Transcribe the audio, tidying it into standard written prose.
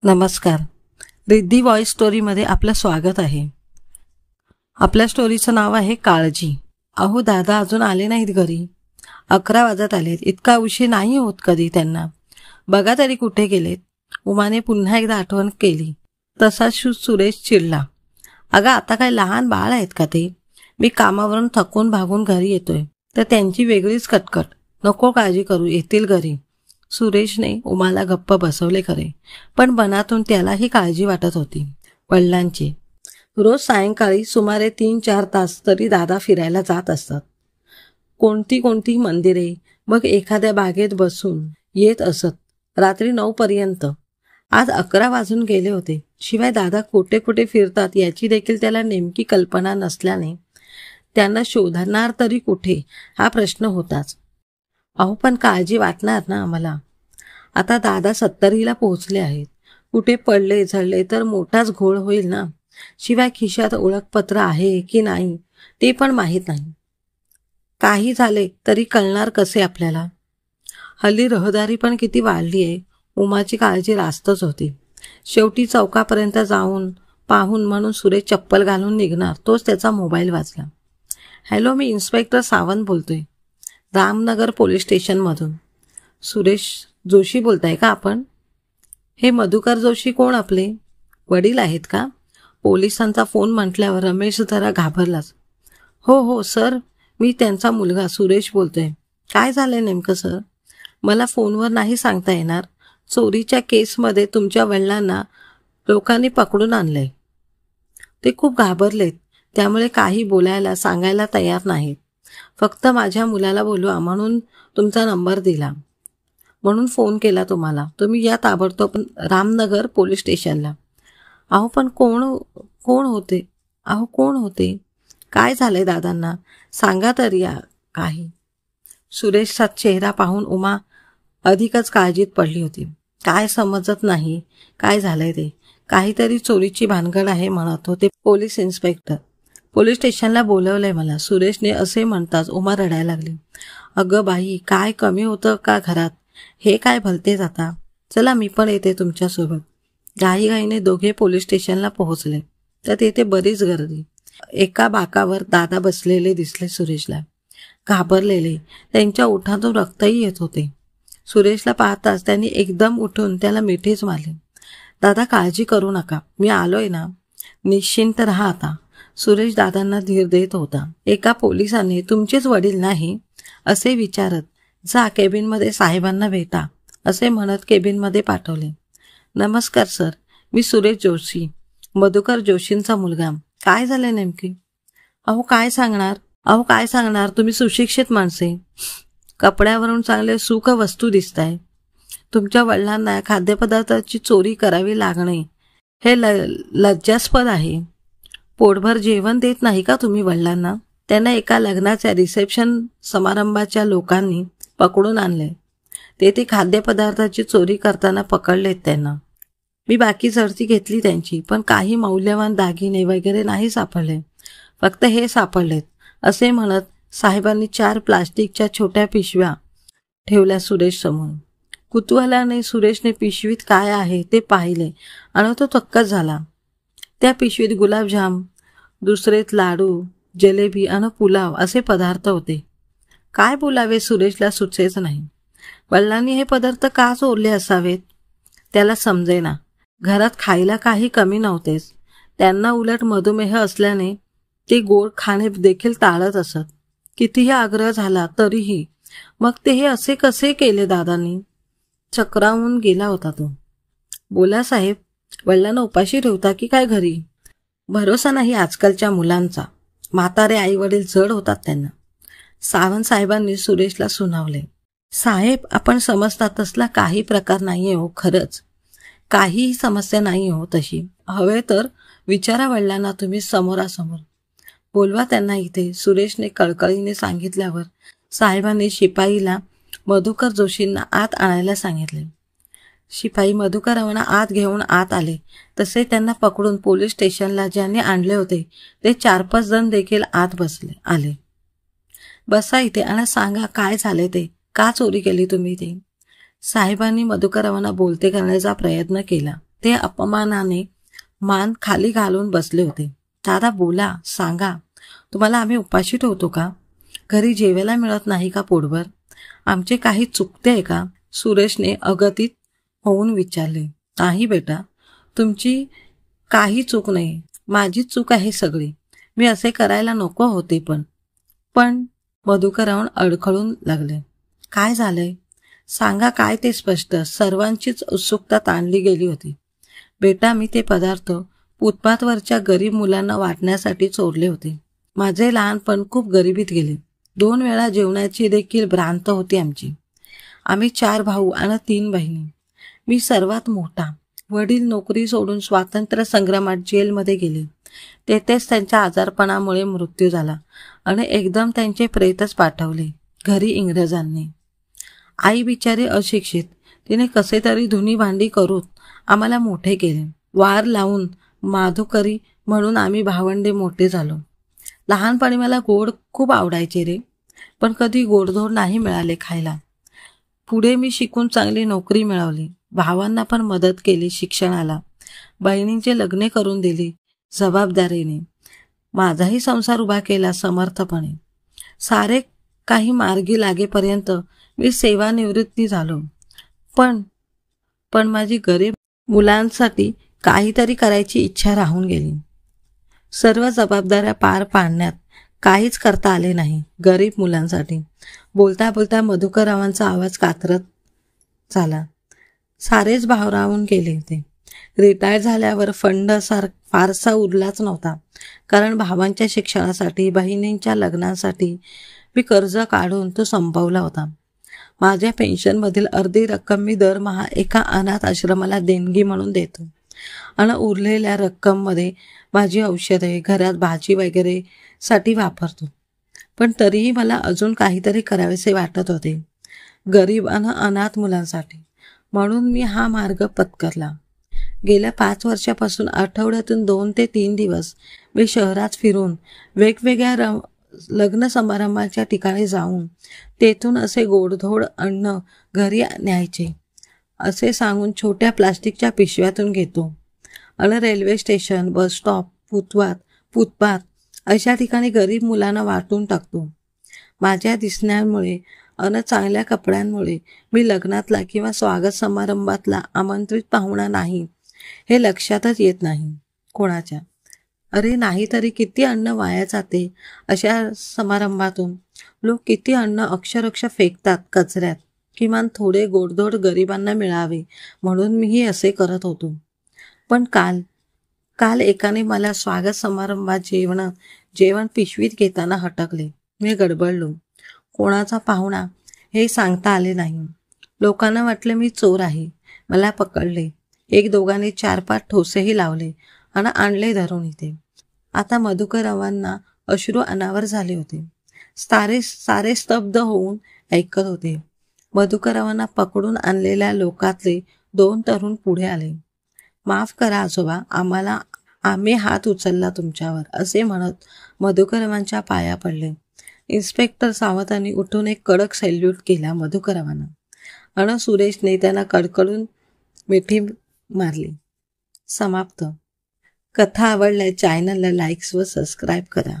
नमस्कार. रिद्धी व्हॉइस स्टोरीमध्ये आपलं स्वागत आहे. आपल्या स्टोरीचं नाव आहे काळजी. अहो दादा अजून आले नाहीत घरी. 11 वाजत आलेत. इतका उशीर नाही होत कधी त्यांना. बघा तरी कुठे गेलेत. उमाने पुन्हा एकदा आठवण केली. तसाच सुरेश चिडला. अगं आता काय लहान बाळ आहेत का ते? मी कामावरून थकून भागून घरी येतोय तर त्यांची वेगळीच कटकट. नको काळजी करू, येतील घरी. सुरेशने उमाला गप्प बसवले खरे, पण मनातून त्यालाही काळजी वाटत होती वडिलांची. रोज सायंकाळी सुमारे 3-4 तास तरी दादा फिरायला जात असतात. कोणती मंदिरे, मग एखाद्या बागेत बसून येत असत रात्री 9 पर्यंत. आज 11 वाजून गेले होते. शिवाय दादा कुठे कुठे फिरतात याची देखील त्याला नेमकी कल्पना नसल्याने त्यांना शोधणार तरी कुठे हा प्रश्न होताच. अहो पण काळजी वाटणार ना आम्हाला. आता दादा 70ला पोहोचले आहेत. कुठे पडले झडले तर मोठाच घोळ होईल ना. शिवाय खिशात ओळखपत्र आहे की नाही ते पण माहीत नाही. काही झाले तरी कळणार कसे आपल्याला. हल्ली रहदारी पण किती वाढली आहे. उमाची काळजी रास्तच होती. शेवटी चौकापर्यंत जाऊन पाहून म्हणून सुरेश चप्पल घालून निघणार तोच त्याचा मोबाईल वाजला. हॅलो, मी इन्स्पेक्टर सावंत बोलतोय, रामनगर पोलीस स्टेशनमधून. सुरेश जोशी बोलताय का आपण? हे मधुकर जोशी कोण आपले? वडील आहेत का? पोलिसांचा फोन म्हटल्यावर रमेश जरा घाबरलाच. हो सर, मी त्यांचा मुलगा सुरेश बोलतोय. काय झालंय नेमकं सर? मला फोनवर नाही सांगता येणार. चोरीच्या केसमध्ये तुमच्या वडिलांना लोकांनी पकडून आणलंय. ते खूप घाबरलेत, त्यामुळे काही बोलायला सांगायला तयार नाहीत. फक्त माझ्या मुलाला बोलवा म्हणून तुमचा नंबर दिला, म्हणून फोन केला तुम्हाला. तुम्ही या ताबडतोब रामनगर पोलीस स्टेशनला. अहो पण कोण होते? काय झालंय दादांना? सांगा तरी काही. सुरेशचा चेहरा पाहून उमा अधिकच काळजीत पडली होती. काय समजत नाही काय झालंय ते. काहीतरी चोरीची भानगड आहे म्हणत होते पोलीस इन्स्पेक्टर. पोलीस स्टेशनला बोलवलंय मला, सुरेशने असे म्हणताच उमा रडायला लागली. अगं बाई, काय कमी होतं का घरात? हे काय भलतेच आता. चला मी पण येते तुमच्यासोबत. घाईघाईने दोघे पोलीस स्टेशनला पोहोचले तर तेथे बरीच गर्दी. एका बाकावर दादा बसलेले दिसले सुरेशला, घाबरलेले. त्यांच्या ओठातून रक्तही येत होते. सुरेशला पाहताच त्यांनी एकदम उठून त्याला मिठीच मारले. दादा काळजी करू नका, मी आलोय ना, निश्चिंत राहा आता. सुरेश दादांना धीर देत होता. एका पोलिसाने तुमचेच वडील नाही असे विचारत जा केबिनमध्ये साहेबांना भेटा असे म्हणत केबिनमध्ये पाठवले. नमस्कार सर, मी सुरेश जोशी, मधुकर जोशींचा मुलगा. काय झाले नेमके? अहो काय सांगणार, तुम्ही सुशिक्षित माणसे. कपड्यावरून चांगले सुख वस्तू दिसताय. तुमच्या वडिलांना खाद्यपदार्थाची चोरी करावी लागणे हे लज्जास्पद आहे. पोटभर जेवण देत नाही का तुम्ही वडिलांना? त्यांना एका लग्नाच्या रिसेप्शन समारंभाच्या लोकांनी पकडून आणले. ते खाद्यपदार्थाची चोरी करताना पकडलेत त्यांना. मी बाकी झडती घेतली त्यांची, पण काही मौल्यवान दागिने वगैरे नाही सापडले. फक्त हे सापडलेत असे म्हणत साहेबांनी 4 प्लास्टिकच्या छोट्या पिशव्या ठेवल्या सुरेश समोर. कुतूहलाने सुरेशने पिशवीत काय आहे ते पाहिले आणि तो थक्कच झाला. त्या पिशवीत गुलाबजाम, दुसरेत लाडू, जलेबी आणि पुलाव असे पदार्थ होते. काय बोलावे सुरेशला सुचेच नाही. वडिलांनी हे पदार्थ का चोरले असावेत त्याला समजेना. घरात खायला काही कमी नव्हतेच. त्यांना उलट मधुमेह असल्याने ते गोड खाणे देखील टाळत असत. कितीही आग्रह झाला तरीही. मग ते हे असे कसे केले दादांनी? चक्रावून गेला होता तो. बोला साहेब, वडिलांना उपाशी ठेवता की काय घरी? भरोसा नाही आजकालच्या मुलांचा. म्हातारे आई वडील जड होतात त्यांना. सावंत साहेबांनी सुरेशला सुनावले. साहेब, आपण समजता तसला काही प्रकार नाहीये हो. खरंच काहीही समस्या नाही हो तशी. हवे तर विचारा वडिलांना तुम्ही समोरासमोर. बोलवा त्यांना इथे, सुरेशने कळकळीने सांगितल्यावर साहेबांनी शिपाईला मधुकर जोशींना आत आणायला सांगितले. शिपाई मधुकरावांना आत घेऊन आत आले. तसे त्यांना पकडून पोलीस स्टेशनला ज्यांनी आणले होते ते 4-5 जण देखील आत आले. बसा इथे आणि सांगा काय झाले ते. का चोरी केली तुम्ही ते? साहेबांनी मधुकरावांना बोलते करण्याचा प्रयत्न केला. ते अपमानाने मान खाली घालून बसले होते. दादा बोला, सांगा, तुम्हाला आम्ही उपाशी ठेवतो का? घरी जेवायला मिळत नाही का पोटभर? आमचे काही चुकते का? सुरेशने अगतिक होऊन विचारले. नाही बेटा, तुमची काही चूक नाही, माझीच चूक आहे सगळी. मी असे करायला नको होते पण मधुकरराव अडखळून लागले. काय झालंय? सांगा काय ते स्पष्ट. सर्वांचीच उत्सुकता ताणली गेली होती. बेटा, मी ते पदार्थ फुटपाथवरच्या गरीब मुलांना वाटण्यासाठी चोरले होते. माझे लहानपण खूप गरिबीत गेले. 2 वेळा जेवणाची देखील भ्रांत होती आमची. आम्ही 4 भाऊ आणि 3 बहिणी. मी सर्वात मोठा. वडील नोकरी सोडून स्वातंत्र्य संग्रामात जेलमध्ये गेले. तेथेच त्यांच्या आजारपणामुळे मृत्यू झाला आणि एकदम त्यांचे प्रेतच पाठवले घरी इंग्रजांनी. आई बिचारी अशिक्षित. तिने कसे तरी धुनी भांडी करून आम्हाला मोठे केले. वार लावून माधुकरी म्हणून आम्ही भावंडे मोठे झालो. लहानपणी मला गोड खूप आवडायचे रे, पण कधी गोडधोड नाही मिळाले खायला. पुढे मी शिकून चांगली नोकरी मिळवली. भावांना पण मदत केली शिक्षणाला. बहिणींचे लग्ने करून दिली जबाबदारीने. माझाही संसार उभा केला समर्थपणे. सारे काही मार्गी लागेपर्यंत मी सेवानिवृत्ती झालो. पण माझी गरीब मुलांसाठी काहीतरी करायची इच्छा राहून गेली. सर्व जबाबदाऱ्या पार पाडण्यात काहीच करता आले नाही गरीब मुलांसाठी. बोलता बोलता मधुकररावांचा आवाज कातरत झाला. सारेच भारावून गेले होते. रिटायर झाल्यावर फंड फारसा उरलाच नव्हता, कारण भावांच्या शिक्षणासाठी, बहिणींच्या लग्नासाठी मी कर्ज काढून तो संपवला होता. माझ्या पेन्शनमधील अर्धी रक्कम मी दरमहा एका अनाथ आश्रमाला देणगी म्हणून देतो आणि उरलेल्या रक्कममध्ये माझी औषधे, घरात भाजी वगैरे साठी वापरतो. पण तरीही मला अजून काहीतरी करावेसे वाटत होते गरीब आणि अनाथ मुलांसाठी. म्हणून मी हा मार्ग पत्करला. गेल्या 5 वर्षापासून आठवड्यातून 2 ते 3 दिवस मी शहरात फिरून वेगवेगळ्या लग्न समारंभाच्या ठिकाणी जाऊन तेथून असे गोडधोड अन्न घरी न्यायचे असे सांगून छोट्या प्लास्टिकच्या पिशव्यातून घेतो आणि railway station, bus stop, footpath अशा ठिकाणी गरीब मुलांना वाटून टाकतो. माझ्या दिसण्यामुळे आणि चांगल्या कपड्यांमुळे मी लग्नातला किंवा स्वागत समारंभातला आमंत्रित पाहुणा नाही हे लक्षातच येत नाही कोणाच्या. अरे नाही तरी किती अन्न वाया जाते अशा समारंभातून. लोक किती अन्न अक्षरशः फेकतात कचऱ्यात. किमान थोडे गोडधोड गरिबांना मिळावे म्हणून मीही असे करत होतो. पण काल एकाने मला स्वागत समारंभात जेवण पिशवीत घेताना हटकले. मी गडबडलो. कोणाचा पाहुणा हे सांगता आले नाही. लोकांना वाटले मी चोर आहे. मला पकडले. 1-2 4-5 ठोसेही लावले आणि आणले धरून इथे. आता मधुकररावांना अश्रू अनावर झाले होते. सारे स्तब्ध होऊन ऐकत होते. मधुकररावांना पकडून आणलेल्या लोकातले 2 तरुण पुढे आले. माफ करा आजोबा, आम्ही हात उचलला तुमच्यावर असे म्हणत मधुकररावांच्या पाया पडले. इन्स्पेक्टर सावंतांनी उठून एक कडक सॅल्यूट केला मधुकररावांना आणि सुरेशने त्यांना कडकडून मिठी मारली. समाप्त. कथा आवडल्यास चॅनलला लाईक्स व सबस्क्राईब करा.